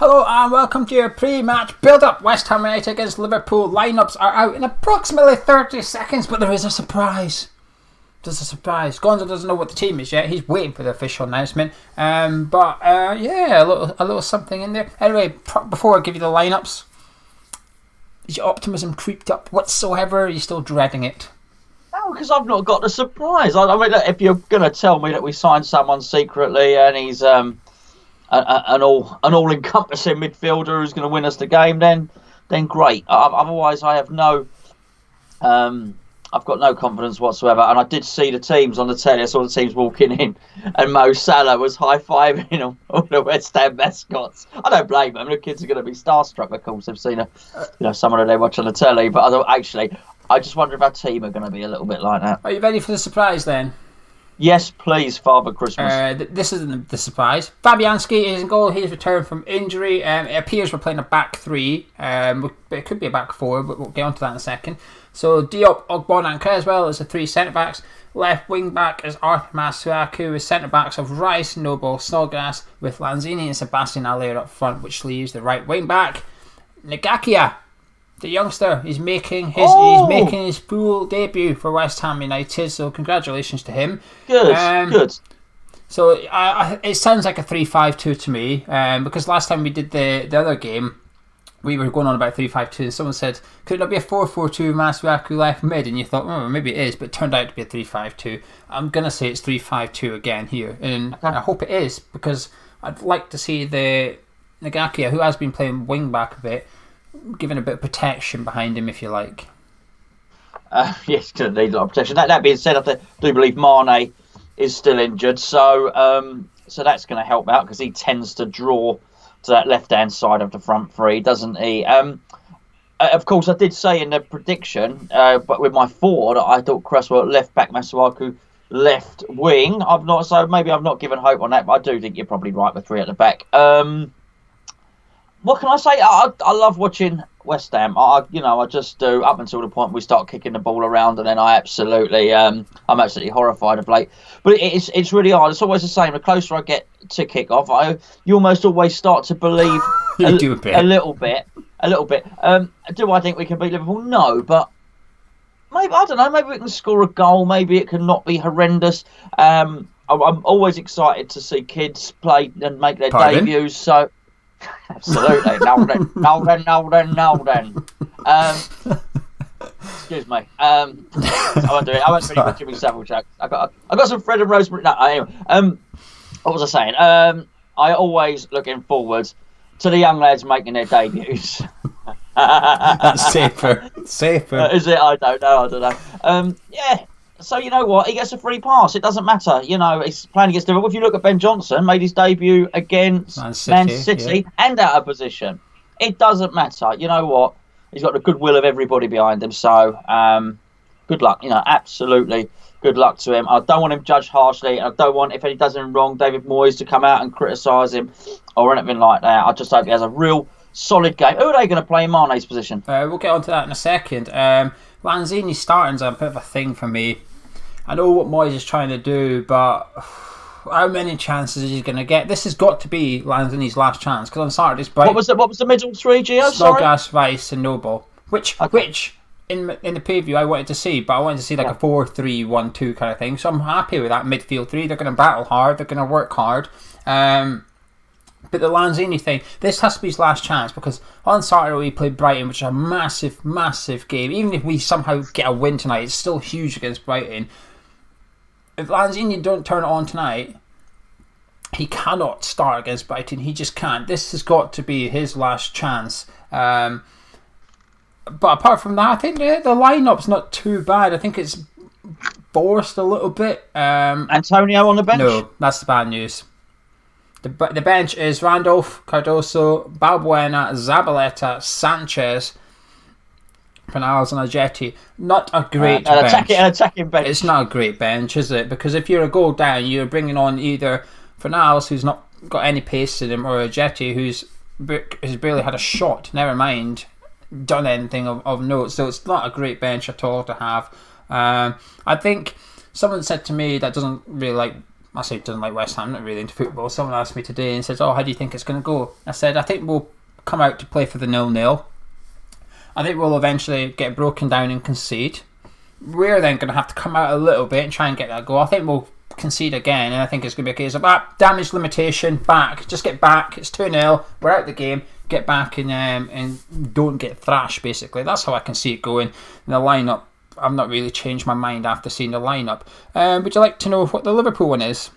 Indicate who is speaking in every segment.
Speaker 1: Hello and welcome to your pre-match build-up. West Ham United against Liverpool. Lineups are out in approximately 30 seconds, but there is a surprise. There's a surprise. Gonzo doesn't know what the team is yet. He's waiting for the official announcement. Yeah, a little something in there. Anyway, before I give you the lineups, is your optimism creeped up whatsoever? Or are you still dreading it?
Speaker 2: No, because I've not got the surprise. I mean, look, if you're going to tell me that we signed someone secretly and he's an all-encompassing midfielder who's going to win us the game, then great. Otherwise, I've got no confidence whatsoever. And I did see the teams on the telly. I saw the teams walking in, and Mo Salah was high-fiving all the West Ham mascots. I don't blame them. The kids are going to be starstruck, of course. They've seen someone that they watch on the telly. But I just wonder if our team are going to be a little bit like that.
Speaker 1: Are you ready for the surprise then?
Speaker 2: Yes, please, Father Christmas.
Speaker 1: This isn't the surprise. Fabianski is in goal. He's returned from injury. It appears we're playing a back three. It could be a back four, but we'll get onto that in a second. So Diop, Ogbonna and Creswell is the three centre-backs. Left wing-back is Arthur Masuaku with centre-backs of Rice, Noble, Snodgrass, with Lanzini and Sebastian Aller up front, which leaves the right wing-back. Ngakia, the youngster, he's making his full debut for West Ham United, so congratulations to him.
Speaker 2: Good.
Speaker 1: So it sounds like a 3-5-2 to me, because last time we did the other game, we were going on about 3-5-2, and someone said, could it not be a 4-4-2 Masuaku left mid? And you thought, maybe it is, but it turned out to be a 3-5-2. I'm going to say it's 3-5-2 again here, and I hope it is, because I'd like to see the Ngakia, who has been playing wing back a bit, given a bit of protection behind him, if you like.
Speaker 2: Yes, going to need a lot of protection. That being said, I do believe Mane is still injured, so that's going to help out, because he tends to draw to that left-hand side of the front three, doesn't he? Of course, I did say in the prediction, but with my forward, I thought Cresswell left back, Masuaku left wing. Maybe I've not given hope on that, but I do think you're probably right with three at the back. What can I say? I love watching West Ham. I just do, up until the point we start kicking the ball around, and then I'm absolutely horrified of late. But it's really hard. It's always the same. The closer I get to kick off, you almost always start to believe a little bit. Do I think we can beat Liverpool? No, but maybe, I don't know. Maybe we can score a goal. Maybe it can not be horrendous. I'm always excited to see kids play and make their debuts. So. Absolutely. Now then. Excuse me. I won't do it. I won't really put Jimmy Savile jokes. I got some Fred and Rosemary. No, anyway. What was I saying? I always looking forward to the young lads making their debuts.
Speaker 1: That's safer.
Speaker 2: Is it? I don't know. Yeah. So you know what? He gets a free pass. It doesn't matter. He's playing against Liverpool. If you look at Ben Johnson, made his debut against Man City and out of position. It doesn't matter. You know what? He's got the goodwill of everybody behind him. So good luck. Absolutely good luck to him. I don't want him judged harshly. I don't want, if he does anything wrong, David Moyes to come out and criticise him or anything like that. I just hope he has a real solid game. Who are they going to play in Mane's position?
Speaker 1: We'll get onto that in a second. Lanzini starting's a bit of a thing for me. I know what Moyes is trying to do, but how many chances is he going to get? This has got to be Lanzini's last chance, because on Saturday's break...
Speaker 2: What was the middle three, Geo?
Speaker 1: Snodgrass, Rice and Noble, which in the preview I wanted to see, but I wanted to see like a 4-3-1-2 kind of thing, so I'm happy with that midfield three. They're going to battle hard, they're going to work hard. But the Lanzini thing, this has to be his last chance, because on Saturday we played Brighton, which is a massive, massive game. Even if we somehow get a win tonight, it's still huge against Brighton. If Lanzini don't turn it on tonight, he cannot start against Brighton. He just can't. This has got to be his last chance. But apart from that, I think the lineup's not too bad. I think it's forced a little bit.
Speaker 2: Antonio on the bench?
Speaker 1: No, that's the bad news. The bench is Randolph, Cardoso, Balbuena, Zabaleta, Sanchez, Fornals and Ajeti. Not a great bench.
Speaker 2: An attacking bench.
Speaker 1: It's not a great bench, is it? Because if you're a goal down, you're bringing on either Fornals, who's not got any pace in him, or Ajeti, who's barely had a shot, never mind done anything of note. So it's not a great bench at all to have. I think someone said to me that doesn't really like I say doesn't like West Ham, not really into football. Someone asked me today and says, "Oh, how do you think it's going to go?" I said, "I think we'll come out to play for the 0-0. I think we'll eventually get broken down and concede. We're then going to have to come out a little bit and try and get that goal. I think we'll concede again, and I think it's going to be a case of damage limitation, back, just get back. It's 2-0. We're out the game. Get back and don't get thrashed. Basically, that's how I can see it going. And the lineup, I've not really changed my mind after seeing the lineup. Would you like to know what the Liverpool one is?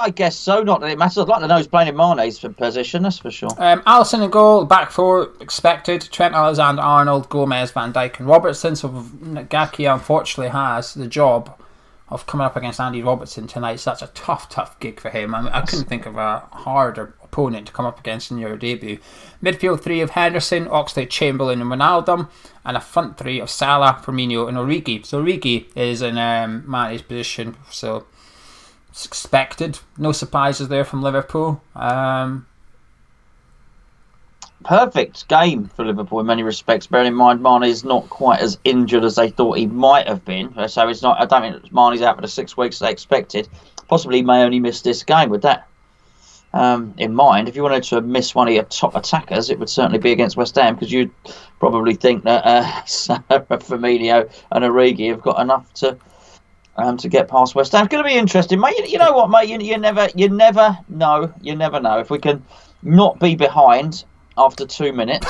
Speaker 2: I guess so. Not that it matters. I'd like to know who's playing in Mane's position, that's for sure.
Speaker 1: Alisson in goal, back four expected. Trent Alexander-Arnold, Gomez, Van Dijk and Robertson. So Gakia unfortunately has the job of coming up against Andy Robertson tonight. So that's a tough gig for him. I couldn't think of a harder opponent to come up against in your debut. Midfield three of Henderson, Oxlade, Chamberlain and Wijnaldum. And a front three of Salah, Firmino and Origi. So Origi is in Mane's position. So it's expected. No surprises there from Liverpool.
Speaker 2: Perfect game for Liverpool in many respects. Bearing in mind, Mane is not quite as injured as they thought he might have been. So it's not. I don't think Mane's out for the 6 weeks they expected. Possibly he may only miss this game. With that in mind, if you wanted to miss one of your top attackers, it would certainly be against West Ham, because you'd probably think that Salah, Firmino and Origi have got enough to get past West Ham. It's going to be interesting, mate. You know what, mate? You never know. You never know. If we can not be behind after 2 minutes,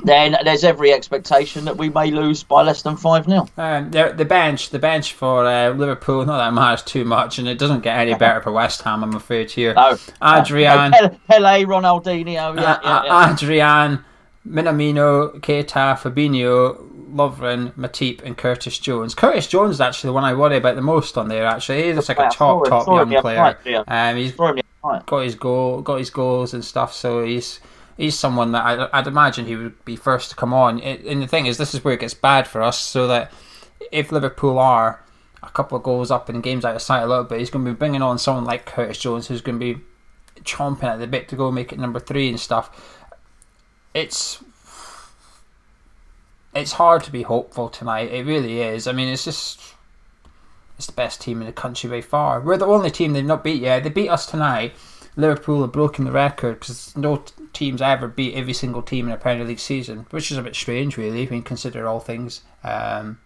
Speaker 2: then there's every expectation that we may lose by less than 5-0.
Speaker 1: The bench for Liverpool, not that matters too much, and it doesn't get any better for West Ham, I'm afraid, here.
Speaker 2: No.
Speaker 1: Adrian.
Speaker 2: Pele, Ronaldinho.
Speaker 1: Adrian, Minamino, Keita, Fabinho, Lovren, Matip and Curtis Jones. Curtis Jones is actually the one I worry about the most on there, actually. He's like a top young player. He's got his goals and stuff, so he's someone that I'd imagine he would be first to come on. And the thing is, this is where it gets bad for us, so that if Liverpool are a couple of goals up and games out of sight a little bit, he's going to be bringing on someone like Curtis Jones, who's going to be chomping at the bit to go make it number 3 and stuff. It's hard to be hopeful tonight. It really is. I mean, it's the best team in the country by far. We're the only team they've not beat yet. They beat us tonight. Liverpool have broken the record, because no teams ever beat every single team in a Premier League season, which is a bit strange, really, when you consider all things. When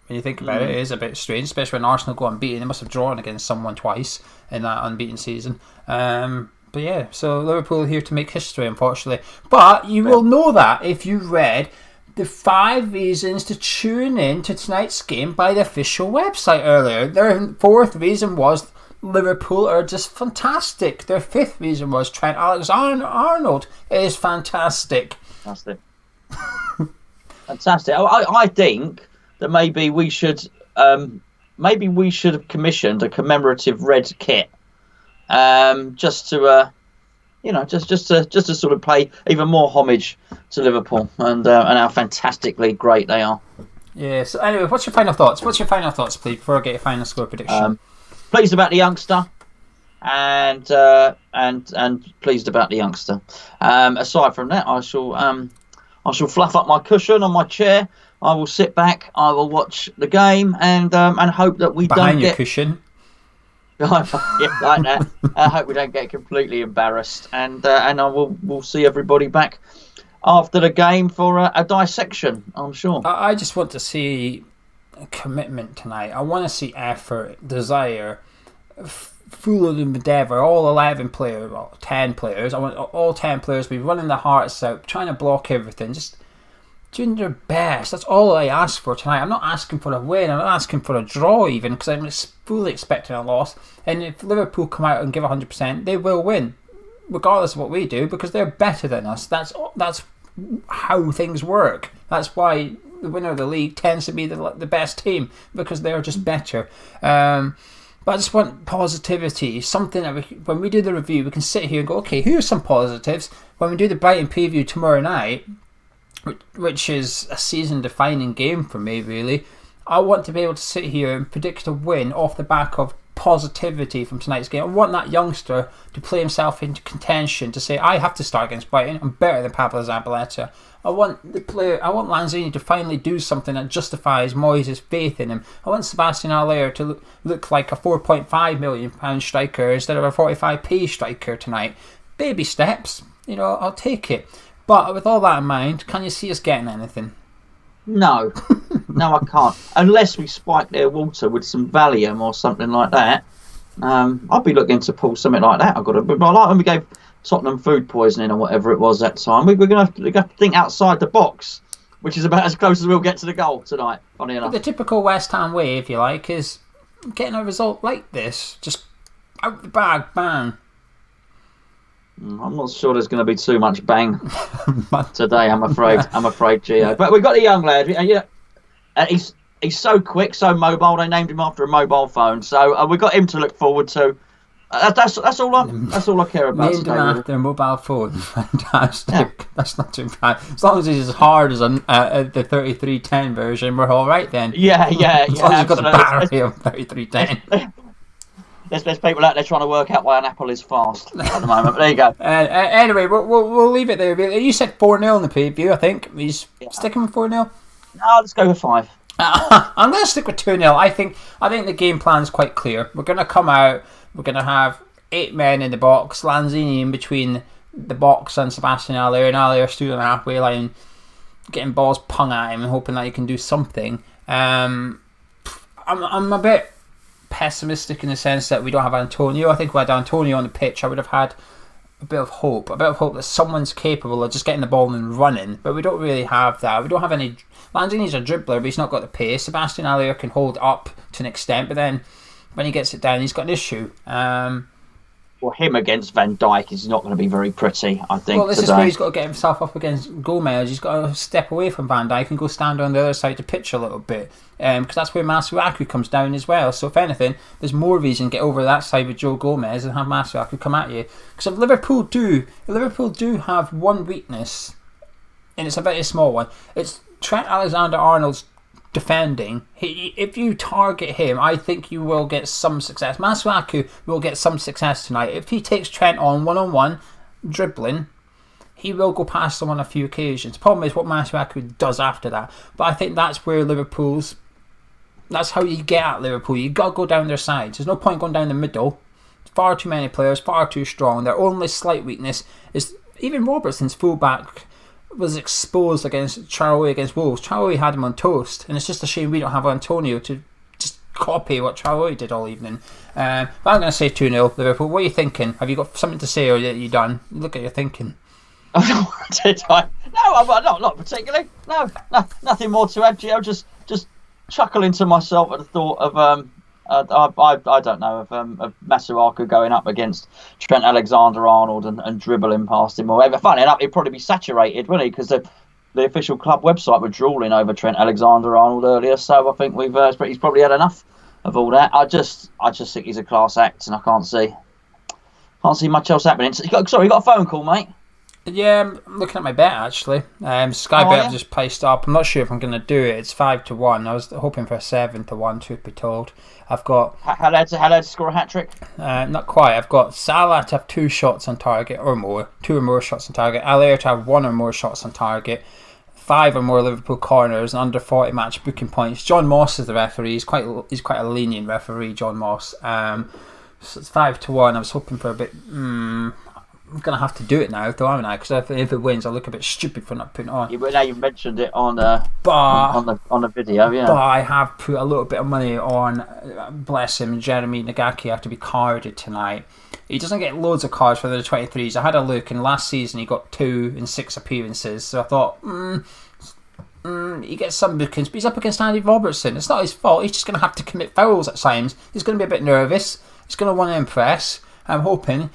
Speaker 1: you think about it, it is a bit strange, especially when Arsenal go unbeaten. They must have drawn against someone twice in that unbeaten season. But yeah, so Liverpool are here to make history, unfortunately. But you will know that if you read the 5 reasons to tune in to tonight's game by the official website earlier. Their 4th reason was Liverpool are just fantastic. Their 5th reason was Trent Alexander-Arnold is fantastic.
Speaker 2: Fantastic. I think that maybe we should have commissioned a commemorative red kit. Just to sort of pay even more homage to Liverpool and how fantastically great they are.
Speaker 1: Yeah. So anyway, what's your final thoughts? Please, before I get your final score prediction?
Speaker 2: Pleased about the youngster, and pleased about the youngster. Aside from that, I shall fluff up my cushion on my chair. I will sit back. I will watch the game and hope that we
Speaker 1: behind
Speaker 2: don't
Speaker 1: your
Speaker 2: get
Speaker 1: cushion.
Speaker 2: Yeah, like that. I hope we don't get completely embarrassed, and we'll see everybody back after the game for a dissection, I'm sure.
Speaker 1: I just want to see commitment tonight. I want to see effort, desire, full of endeavour. All 11 players, 10 players. I want all 10 players to be running their hearts out, trying to block everything, just doing their best. That's all I ask for tonight. I'm not asking for a win. I'm not asking for a draw even, because I'm fully expecting a loss. And if Liverpool come out and give 100%, they will win, regardless of what we do, because they're better than us. That's how things work. That's why the winner of the league tends to be the best team, because they're just better. But I just want positivity, something that when we do the review, we can sit here and go, okay, here's some positives. When we do the Brighton preview tomorrow night, which is a season-defining game for me, really, I want to be able to sit here and predict a win off the back of positivity from tonight's game. I want that youngster to play himself into contention, to say, I have to start against Brighton, I'm better than Pablo Zabaleta. I want Lanzini to finally do something that justifies Moyes' faith in him. I want Sebastian Haller to look like a £4.5 million striker instead of a 45p striker tonight. Baby steps, I'll take it. But with all that in mind, can you see us getting anything?
Speaker 2: No. No, I can't. Unless we spike their water with some Valium or something like that. I'd be looking to pull something like that. But I like when we gave Tottenham food poisoning or whatever it was that time. We're going to have to think outside the box, which is about as close as we'll get to the goal tonight, funny enough.
Speaker 1: The typical West Ham way, if you like, is getting a result like this. Just out the bag, bang.
Speaker 2: I'm not sure there's going to be too much bang today, I'm afraid, Geo. But we've got a young lad. He's so quick, so mobile. They named him after a mobile phone. So we've got him to look forward to. That's all I care about.
Speaker 1: Named him after a mobile phone. Fantastic. Yeah. That's not too bad. As long as he's as hard as the 3310 version, we're all right then.
Speaker 2: Yeah.
Speaker 1: As long as you've got the battery of 3310.
Speaker 2: There's people out there trying to work out why an apple is fast at the moment. But there you go.
Speaker 1: Anyway, we'll leave it there. You said 4-0 in the preview, I think. Are you sticking with 4-0?
Speaker 2: No, let's go with 5.
Speaker 1: I'm going to stick with 2-0. I think the game plan is quite clear. We're going to come out. We're going to have 8 men in the box. Lanzini in between the box and Sebastian Haller. And Haller stood on the halfway line, getting balls pung at him and hoping that he can do something. I'm a bit pessimistic in the sense that we don't have Antonio. I think if we had Antonio on the pitch, I would have had a bit of hope that someone's capable of just getting the ball and running, but we don't really have that. We don't have any. Lanzini's a dribbler, but he's not got the pace. Sebastian Haller can hold up to an extent, but then when he gets it down, he's got an issue.
Speaker 2: Well, him against Van Dijk is not going to be very pretty, I think.
Speaker 1: Well, this is where he's got to get himself up against Gomez. He's got to step away from Van Dijk and go stand on the other side to pitch a little bit. Because that's where Masuaku comes down as well. So if anything, there's more reason to get over that side with Joe Gomez and have Masuaku come at you. Because if Liverpool do have one weakness, and it's a very small one, it's Trent Alexander-Arnold's defending. If you target him, I think you will get some success. Masuaku will get some success tonight. If he takes Trent on one-on-one, dribbling, he will go past him on a few occasions. The problem is what Masuaku does after that. But I think that's where that's how you get at Liverpool. You've got to go down their sides. There's no point going down the middle. Far too many players, far too strong. Their only slight weakness is even Robertson's fullback was exposed against Traoré against Wolves. Traoré had him on toast, and it's just a shame we don't have Antonio to just copy what Traoré did all evening. But I'm going to say 2-0 Liverpool. What are you thinking? Have you got something to say, or are you done? Look at your thinking.
Speaker 2: Did I? No, not particularly. No, nothing more to add, Gio. Just chuckling to myself at the thought of I don't know, of Masuaku going up against Trent Alexander-Arnold and dribbling past him or whatever. Funny enough, he'd probably be saturated, wouldn't he? Because the official club website were drooling over Trent Alexander-Arnold earlier. So I think he's probably had enough of all that. I just think he's a class act, and I can't see much else happening. You got a phone call, mate?
Speaker 1: Yeah, I'm looking at my bet actually. Sky Bet have just placed up. I'm not sure if I'm going to do it. It's 5-1. I was hoping for a 7-1, truth be told. I've got
Speaker 2: Haller to score a hat trick.
Speaker 1: Not quite. I've got Salah to have 2 shots on target or more, 2 or more shots on target. Haller to have 1 or more shots on target. 5 or more Liverpool corners and under 40 match booking points. John Moss is the referee. He's quite a lenient referee, John Moss. So it's 5-1. I was hoping for a bit. I'm going to have to do it now, though, haven't I? Because if it wins, I'll look a bit stupid for not putting it on.
Speaker 2: Yeah, but now you've mentioned it on the video, yeah.
Speaker 1: But I have put a little bit of money on, bless him, Jeremy Nagaki have to be carded tonight. He doesn't get loads of cards for the 23s. I had a look, and last season he got 2 in 6 appearances. So I thought, he gets some bookings, but he's up against Andy Robertson. It's not his fault. He's just going to have to commit fouls at times. He's going to be a bit nervous. He's going to want to impress. I'm hoping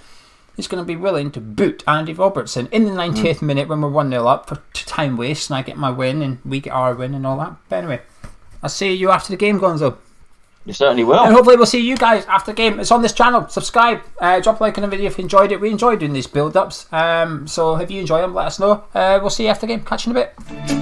Speaker 1: he's going to be willing to boot Andy Robertson in the 90th minute when we're 1-0 up for time waste, and I get my win and we get our win and all that. But anyway, I'll see you after the game, Gonzo.
Speaker 2: You certainly will.
Speaker 1: And hopefully we'll see you guys after the game. It's on this channel. Subscribe. Drop a like on the video if you enjoyed it. We enjoy doing these build-ups. So if you enjoy them, let us know. We'll see you after the game. Catch you in a bit.